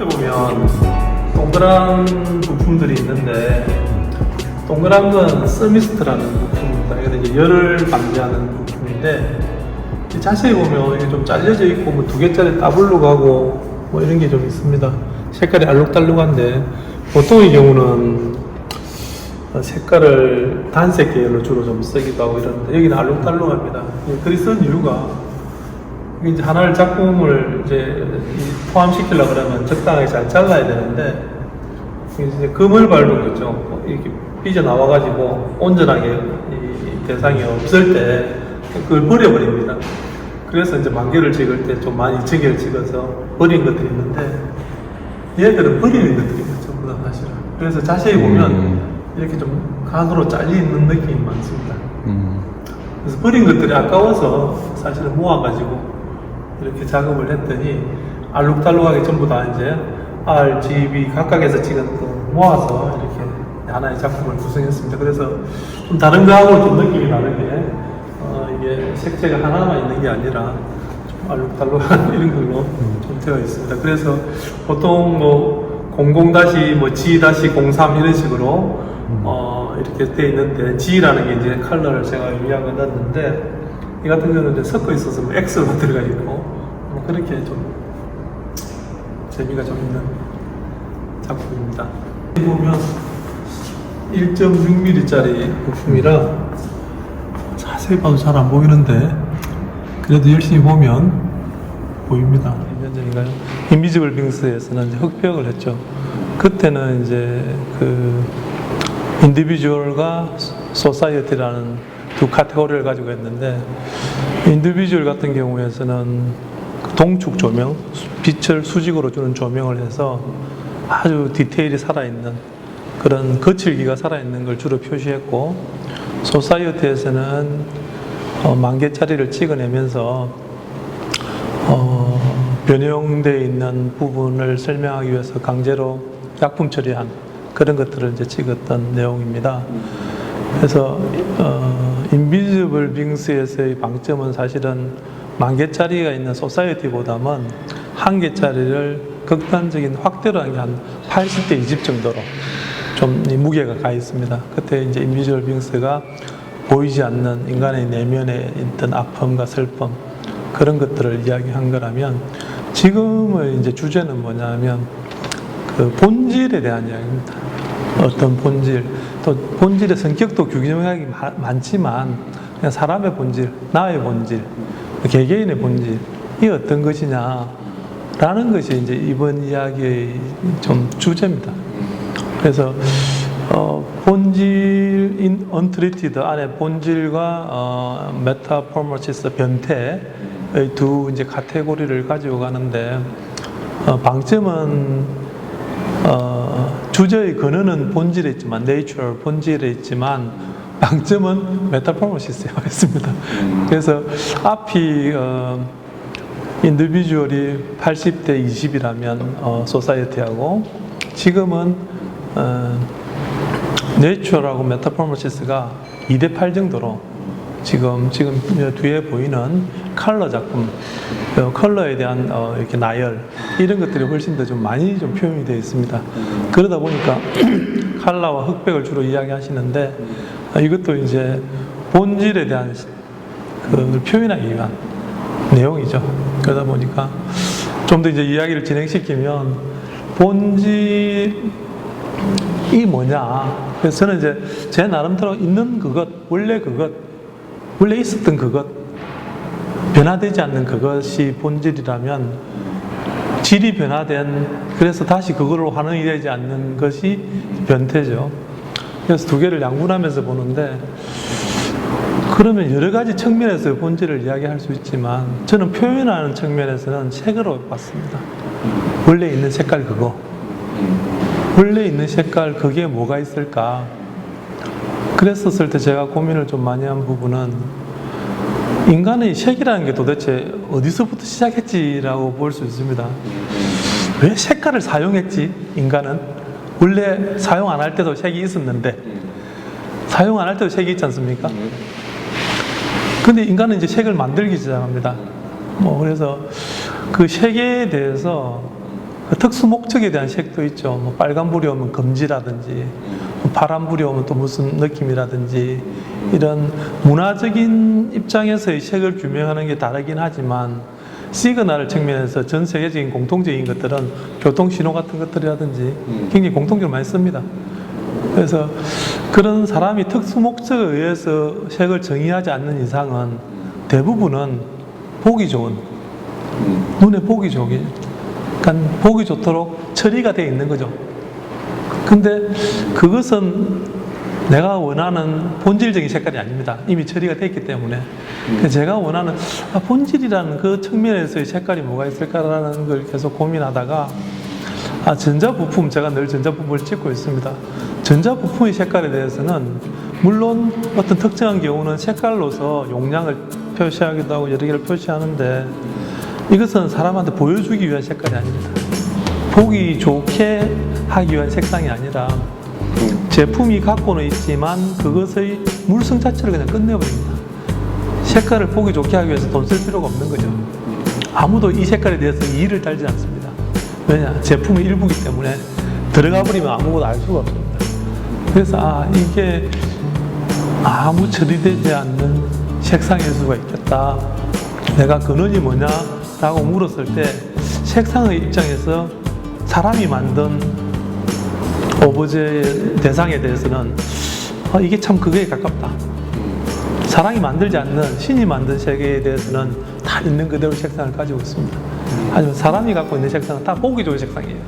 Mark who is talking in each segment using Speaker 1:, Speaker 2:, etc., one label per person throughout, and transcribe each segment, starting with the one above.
Speaker 1: 앞에 보면 동그란 부품들이 있는데, 동그란 건 서미스트라는 부품입니다. 이게 이제 열을 방지하는 부품인데, 자세히 보면 이게 좀 잘려져 있고, 뭐 2개짜리 더블로 가고, 뭐 이런 게 좀 있습니다. 색깔이 알록달록한데, 보통의 경우는 색깔을 단색 계열로 주로 좀 쓰기도 하고 이러는데, 여기는 알록달록합니다. 글이 쓴 이유가, 이제 하나를 작품을 이제 포함시키려고 그러면 적당하게 잘 잘라야 되는데, 이제 금을 밟은 거죠. 이렇게 삐져나와가지고 온전하게 이 대상이 없을 때 그걸 버려버립니다. 그래서 이제 만개를 찍을 때 좀 많이 저기를 찍어서 버린 것들이 있는데, 얘들은 버리는 것들이죠, 전부 다 사실은. 그래서 자세히 보면 이렇게 좀 간으로 잘려있는 느낌이 많습니다. 그래서 버린 것들이 아까워서 사실은 모아가지고 이렇게 작업을 했더니 알록달록하게 전부 다 이제 R, G, B 각각에서 찍은 거 모아서 이렇게 하나의 작품을 구성했습니다. 그래서 좀 다른 거하고 좀 느낌이 다르게 이게 색채가 하나만 있는 게 아니라 좀 알록달록한 이런 걸로 좀 되어 있습니다. 그래서 보통 뭐 00-G-03 이런 식으로 이렇게 되어 있는데, G라는 게 이제 컬러를 제가 의미하고 넣었는데, 이 같은 경우는 이제 섞어 있어서 뭐 X가 들어가 있고, 뭐 그렇게 좀 재미가 좀 있는 작품입니다. 여기 보면 1.6mm짜리 부품이라 자세히 봐도 잘 안 보이는데, 그래도 열심히 보면 보입니다. 2년 전인가요? 인비지블 빙스에서는 이제 흑백을 했죠. 그때는 이제 그 인디비주얼과 소사이어티라는 두 카테고리를 가지고 있는데, 인디비주얼 같은 경우에서는 동축 조명, 빛을 수직으로 주는 조명을 해서 아주 디테일이 살아있는 그런 거칠기가 살아있는 걸 주로 표시했고, 소사이어티에서는 만개짜리를 찍어내면서 변형되어 있는 부분을 설명하기 위해서 강제로 약품 처리한 그런 것들을 이제 찍었던 내용입니다. 그래서 인비지블 빙스에서의 방점은 사실은 만개짜리가 있는 소사이어티보다는 한개짜리를 극단적인 확대로 한 게 한 80대 20 정도로 좀 무게가 가 있습니다. 그때 이제 인비지블 빙스가 보이지 않는 인간의 내면에 있던 아픔과 슬픔, 그런 것들을 이야기한 거라면, 지금의 이제 주제는 뭐냐면 그 본질에 대한 이야기입니다. 어떤 본질, 또 본질의 성격도 규정하기 많지만, 그냥 사람의 본질, 나의 본질, 개개인의 본질, 이 어떤 것이냐라는 것이 이제 이번 이야기의 좀 주제입니다. 그래서 본질, untreated 안에 본질과 메타포머시스, 변태의 두 이제 카테고리를 가지고 가는데, 방점은 주제의 근원은 본질에 있지만, 내추럴 본질에 있지만, 방점은 메타포머시스에 와 있습니다. 그래서 앞이 인디비주얼이 80대 20이라면 소사이어티하고, 지금은 내추럴하고 메타포머시스가 2대 8 정도로 지금 뒤에 보이는 컬러 작품, 컬러에 대한 이렇게 나열, 이런 것들이 훨씬 더 좀 많이 좀 표현이 되어 있습니다. 그러다 보니까 컬러와 흑백을 주로 이야기하시는데, 이것도 이제 본질에 대한 그 표현하기 위한 내용이죠. 그러다 보니까 좀 더 이제 이야기를 진행시키면, 본질이 뭐냐. 그래서 저는 이제 제 나름대로 있는 그것, 원래 있었던 그것, 변화되지 않는 그것이 본질이라면, 질이 변화된, 그래서 다시 그걸로 환원이 되지 않는 것이 변태죠. 그래서 두 개를 양분하면서 보는데, 그러면 여러 가지 측면에서 본질을 이야기할 수 있지만, 저는 표현하는 측면에서는 색으로 봤습니다. 원래 있는 색깔 그거, 원래 있는 색깔 그게 뭐가 있을까. 그랬었을 때 제가 고민을 좀 많이 한 부분은, 인간의 색이라는 게 도대체 어디서부터 시작했지라고 볼 수 있습니다. 왜 색깔을 사용했지? 인간은 원래 사용 안 할 때도 색이 있었는데, 사용 안 할 때도 색이 있지 않습니까? 근데 인간은 이제 색을 만들기 시작합니다. 그래서 그 색에 대해서 그 특수 목적에 대한 색도 있죠. 뭐 빨간불이 오면 금지라든지, 파란불이 오면 또 무슨 느낌이라든지, 이런 문화적인 입장에서의 색을 규명하는 게 다르긴 하지만, 시그널 측면에서 전 세계적인 공통적인 것들은 교통신호 같은 것들이라든지 굉장히 공통적으로 많이 씁니다. 그래서 그런 사람이 특수 목적에 의해서 색을 정의하지 않는 이상은 대부분은 보기 좋은, 눈에 보기 좋게, 그러니까 보기 좋도록 처리가 되어 있는 거죠. 근데 그것은 내가 원하는 본질적인 색깔이 아닙니다. 이미 처리가 되어 있기 때문에. 제가 원하는 본질이라는 그 측면에서의 색깔이 뭐가 있을까라는 걸 계속 고민하다가 전자부품, 제가 늘 전자부품을 찍고 있습니다. 전자부품의 색깔에 대해서는 물론 어떤 특정한 경우는 색깔로서 용량을 표시하기도 하고 여러 개를 표시하는데, 이것은 사람한테 보여주기 위한 색깔이 아닙니다. 보기 좋게 하기 위한 색상이 아니라 제품이 갖고는 있지만 그것의 물성 자체를 그냥 끝내버립니다. 색깔을 보기 좋게 하기 위해서 돈 쓸 필요가 없는 거죠. 아무도 이 색깔에 대해서 이의를 달지 않습니다. 왜냐? 제품의 일부이기 때문에 들어가 버리면 아무것도 알 수가 없습니다. 그래서 이게 아무 처리되지 않는 색상일 수가 있겠다. 내가 근원이 뭐냐? 라고 물었을 때 색상의 입장에서 사람이 만든 오브제 대상에 대해서는 이게 참 그거에 가깝다. 사람이 만들지 않는 신이 만든 세계에 대해서는 다 있는 그대로 색상을 가지고 있습니다. 하지만 사람이 갖고 있는 색상은 다 보기 좋은 색상이에요.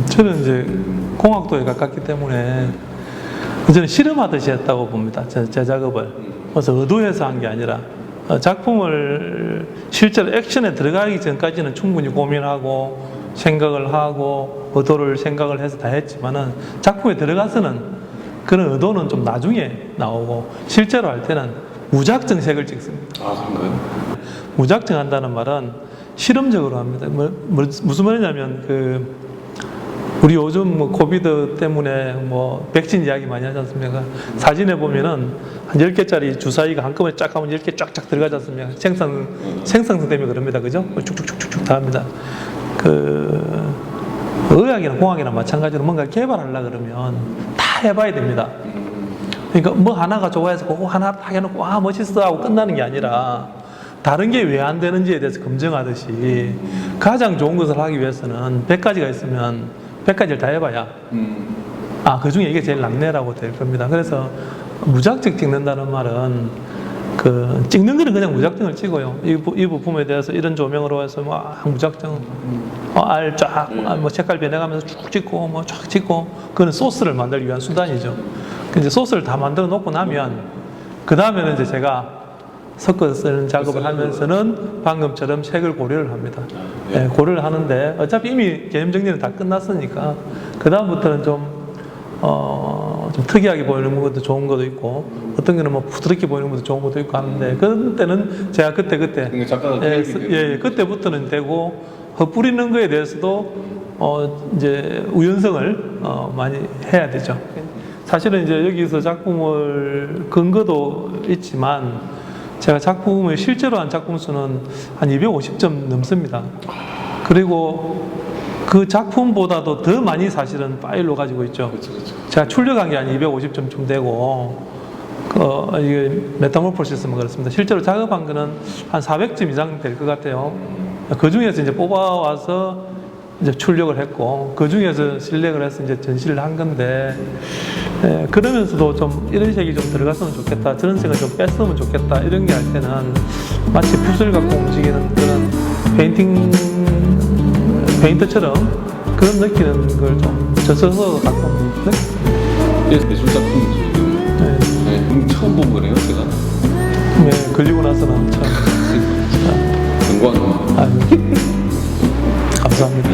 Speaker 1: 저는 이제 공학도에 가깝기 때문에 저는 실험하듯이 했다고 봅니다. 제 작업을. 그래서 의도해서 한 게 아니라 작품을 실제로 액션에 들어가기 전까지는 충분히 고민하고 생각을 하고 의도를 생각을 해서 다 했지만은 작품에 들어가서는 그런 의도는 좀 나중에 나오고 실제로 할 때는 무작정 색을 찍습니다.
Speaker 2: 그런가요?
Speaker 1: 무작정 한다는 말은 실험적으로 합니다. 무슨 말이냐면 우리 요즘 코비드 때문에 백신 이야기 많이 하지 않습니까? 사진에 보면은 한 10개짜리 주사위가 한꺼번에 쫙 하면 10개 쫙쫙 들어가지 않습니까? 생성성 때문에 그럽니다. 그죠? 쭉쭉쭉쭉 다 합니다. 의학이나 공학이나 마찬가지로 뭔가 개발하려고 그러면 다 해봐야 됩니다. 그러니까 뭐 하나가 좋아해서 그거 하나 딱 해놓고 멋있어 하고 끝나는 게 아니라 다른 게 왜 안 되는지에 대해서 검증하듯이 가장 좋은 것을 하기 위해서는 100가지가 있으면 100가지를 다 해봐야 그 중에 이게 제일 낫네라고 될 겁니다. 그래서 무작정 찍는다는 말은 찍는 거는 그냥 무작정을 찍어요. 이 부품에 대해서 이런 조명으로 해서 무작정 알 쫙 색깔 변해가면서 쭉 찍고 쫙 찍고, 그건 소스를 만들기 위한 수단이죠. 이제 소스를 다 만들어 놓고 나면 그 다음에는 이제 제가 섞어 쓰는 작업을 하면서는 방금처럼 색을 고려를 합니다. 네, 고려를 하는데 어차피 이미 개념 정리는 다 끝났으니까 그 다음부터는 좀 특이하게 보이는 것도 좋은 것도 있고, 어떤 거는 부드럽게 보이는 것도 좋은 것도 있고 하는데, 그런 때는 제가 그때 그때부터는 되고, 헛뿌리는 거에 대해서도 이제 우연성을 많이 해야 되죠. 사실은 이제 여기서 작품을 근거도 있지만 제가 작품을 실제로 한 작품 수는 한 250점 넘습니다. 그리고 그 작품보다도 더 많이 사실은 파일로 가지고 있죠.
Speaker 2: 그렇죠.
Speaker 1: 제가 출력한 게 한 250점쯤 되고, 이게 메타모르포시스만 그렇습니다. 실제로 작업한 거는 한 400점 이상 될 것 같아요. 그 중에서 이제 뽑아와서 이제 출력을 했고, 그 중에서 실력을 해서 이제 전시를 한 건데, 그러면서도 좀 이런 색이 좀 들어갔으면 좋겠다, 저런 색을 좀 뺐으면 좋겠다, 이런 게 할 때는 마치 붓을 갖고 움직이는 그런 페인터처럼 그런 느끼는 걸 좀 젖어서 갖고
Speaker 2: 예술 작품이죠. 그럼 처음 본 거네요, 제가?
Speaker 1: 네, 걸리고 나서는 참
Speaker 2: 영광입니다.
Speaker 1: 감사합니다.